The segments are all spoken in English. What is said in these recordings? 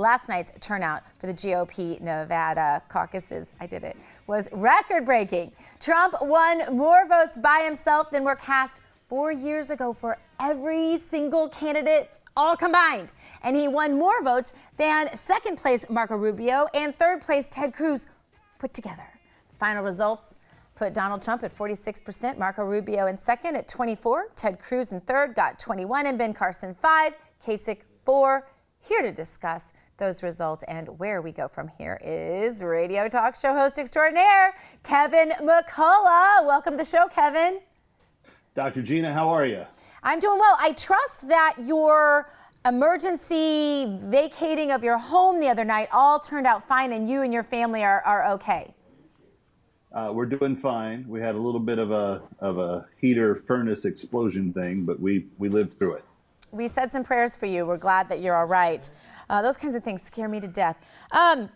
last night's turnout for the GOP Nevada caucuses, I did it, was record-breaking. Trump won more votes by himself than were cast 4 years ago for every single candidate, all combined. And he won more votes than second place Marco Rubio and third place Ted Cruz put together. The final results put Donald Trump at 46%, Marco Rubio in second at 24%, Ted Cruz in third got 21%, and Ben Carson 5%, Kasich 4%. Here to discuss those results and where we go from here is radio talk show host extraordinaire, Kevin McCullough. Welcome to the show, Kevin. Dr. Gina, how are you? I'm doing well. I trust that your emergency vacating of your home the other night all turned out fine and you and your family are okay. We're doing fine. We had a little bit of a heater furnace explosion thing, but we lived through it. We said some prayers for you. We're glad that you're all right. Those kinds of things scare me to death. All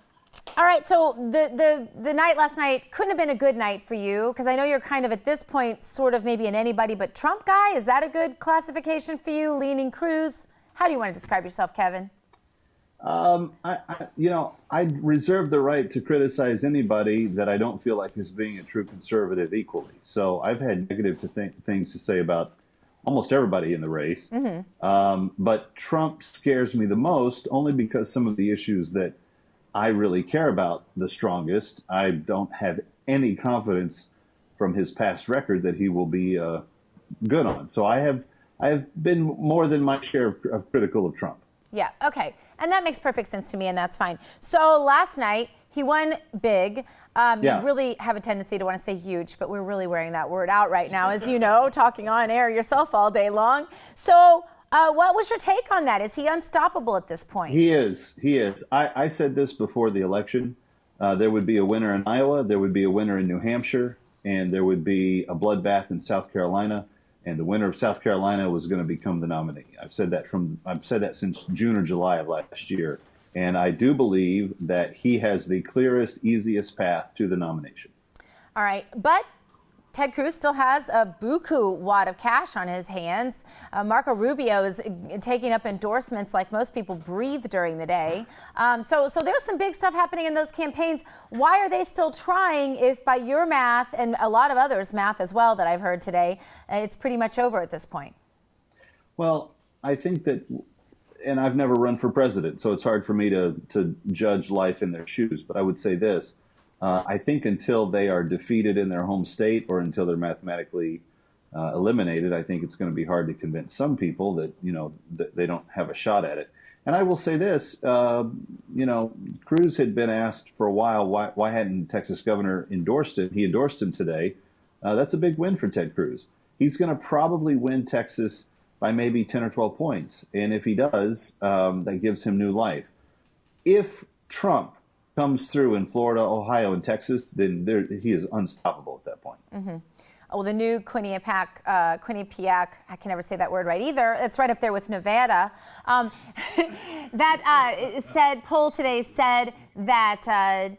right, so the night last night couldn't have been a good night for you, because I know you're kind of at this point sort of maybe an anybody but Trump guy. Is that a good classification for you, leaning Cruz? How do you want to describe yourself, Kevin? I reserve the right to criticize anybody that I don't feel like is being a true conservative equally. So I've had negative things to say about almost everybody in the race. Mm-hmm. But Trump scares me the most only because some of the issues that I really care about the strongest, I don't have any confidence from his past record that he will be good on. So I have been more than my share of critical of Trump. Yeah, okay. And that makes perfect sense to me, and that's fine. So last night, he won big. You really have a tendency to want to say huge, but we're really wearing that word out right now, as you know, talking on air yourself all day long. So what was your take on that? Is he unstoppable at this point? He is. I said this before the election. There would be a winner in Iowa, there would be a winner in New Hampshire, and there would be a bloodbath in South Carolina. And the winner of South Carolina was going to become the nominee. I've said that since June or July of last year. And I do believe that he has the clearest, easiest path to the nomination. All right. But Ted Cruz still has a buku wad of cash on his hands. Marco Rubio is taking up endorsements like most people breathe during the day. So there's some big stuff happening in those campaigns. Why are they still trying if by your math and a lot of others' math as well that I've heard today, it's pretty much over at this point? Well, I think that, and I've never run for president, so it's hard for me to judge life in their shoes, but I would say this. I think until they are defeated in their home state or until they're mathematically eliminated, I think it's going to be hard to convince some people that, that they don't have a shot at it. And I will say this, Cruz had been asked for a while, why hadn't Texas governor endorsed it? He endorsed him today. That's a big win for Ted Cruz. He's going to probably win Texas by maybe 10 or 12 points. And if he does, that gives him new life. If Trump comes through in Florida, Ohio, and Texas, then he is unstoppable at that point. Mm-hmm. Oh, the new Quinnipiac, I can never say that word right either. It's right up there with Nevada. Poll today said that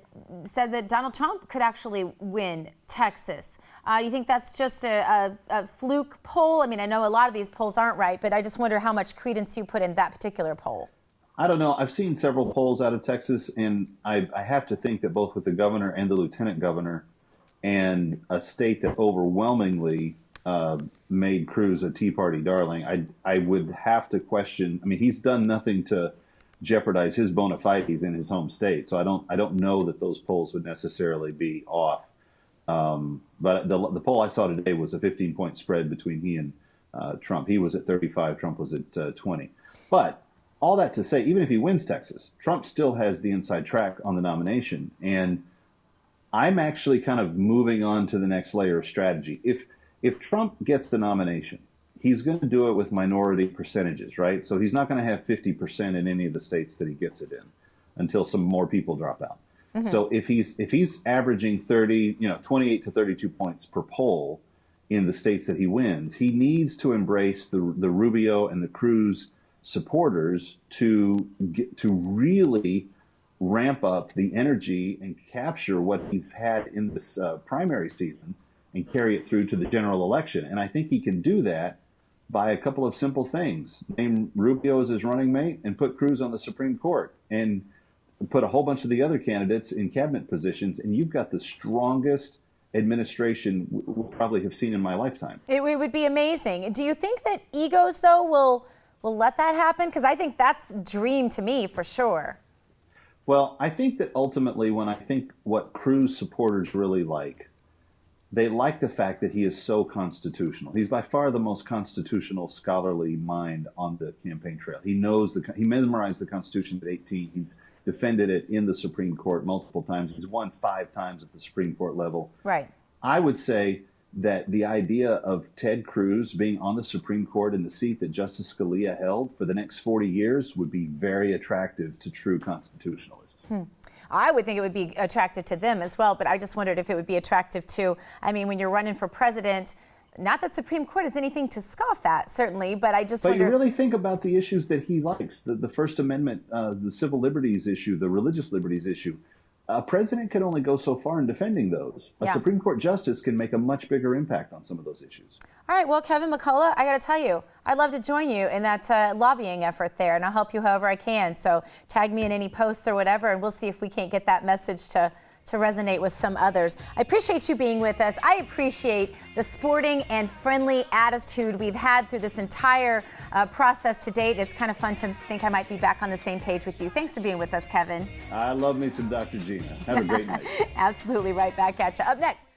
Donald Trump could actually win Texas. You think that's just a fluke poll? I mean, I know a lot of these polls aren't right, but I just wonder how much credence you put in that particular poll. I don't know. I've seen several polls out of Texas, and I have to think that both with the governor and the lieutenant governor and a state that overwhelmingly made Cruz a Tea Party darling, I would have to question. I mean, he's done nothing to jeopardize his bona fides in his home state, so I don't know that those polls would necessarily be off. But the poll I saw today was a 15-point spread between he and Trump. He was at 35, Trump was at 20. But all that to say, even if he wins Texas, Trump still has the inside track on the nomination. And I'm actually kind of moving on to the next layer of strategy. If Trump gets the nomination, he's going to do it with minority percentages, right? So he's not going to have 50% in any of the states that he gets it in until some more people drop out. Mm-hmm. So if he's averaging 28 to 32 points per poll in the states that he wins, he needs to embrace the Rubio and the Cruz supporters to really ramp up the energy and capture what he's had in this primary season and carry it through to the general election. And I think he can do that by a couple of simple things. Name Rubio as his running mate and put Cruz on the Supreme Court and put a whole bunch of the other candidates in cabinet positions, and you've got the strongest administration we'll probably have seen in my lifetime. It would be amazing. Do you think that egos, though, will let that happen? Because I think that's a dream to me for sure. Well, I think that ultimately, when I think what Cruz supporters really like, they like the fact that he is so constitutional. He's by far the most constitutional scholarly mind on the campaign trail. He knows he memorized the Constitution at 18. He's defended it in the Supreme Court multiple times. He's won 5 times at the Supreme Court level. Right. I would say that the idea of Ted Cruz being on the Supreme Court in the seat that Justice Scalia held for the next 40 years would be very attractive to true constitutionalists. I would think it would be attractive to them as well, but I just wondered if it would be attractive to, I mean, when you're running for president, not that Supreme Court is anything to scoff at, certainly, but I just wonder. But you really think about the issues that he likes, the First Amendment, the civil liberties issue, the religious liberties issue. A president can only go so far in defending those. A Supreme Court justice can make a much bigger impact on some of those issues. All right, well, Kevin McCullough, I got to tell you, I'd love to join you in that lobbying effort there, and I'll help you however I can. So tag me in any posts or whatever, and we'll see if we can't get that message to resonate with some others. I appreciate you being with us. I appreciate the sporting and friendly attitude we've had through this entire process to date. It's kind of fun to think I might be back on the same page with you. Thanks for being with us, Kevin. I love me some Dr. Gina. Have a great night. Absolutely, right back at you. Up next.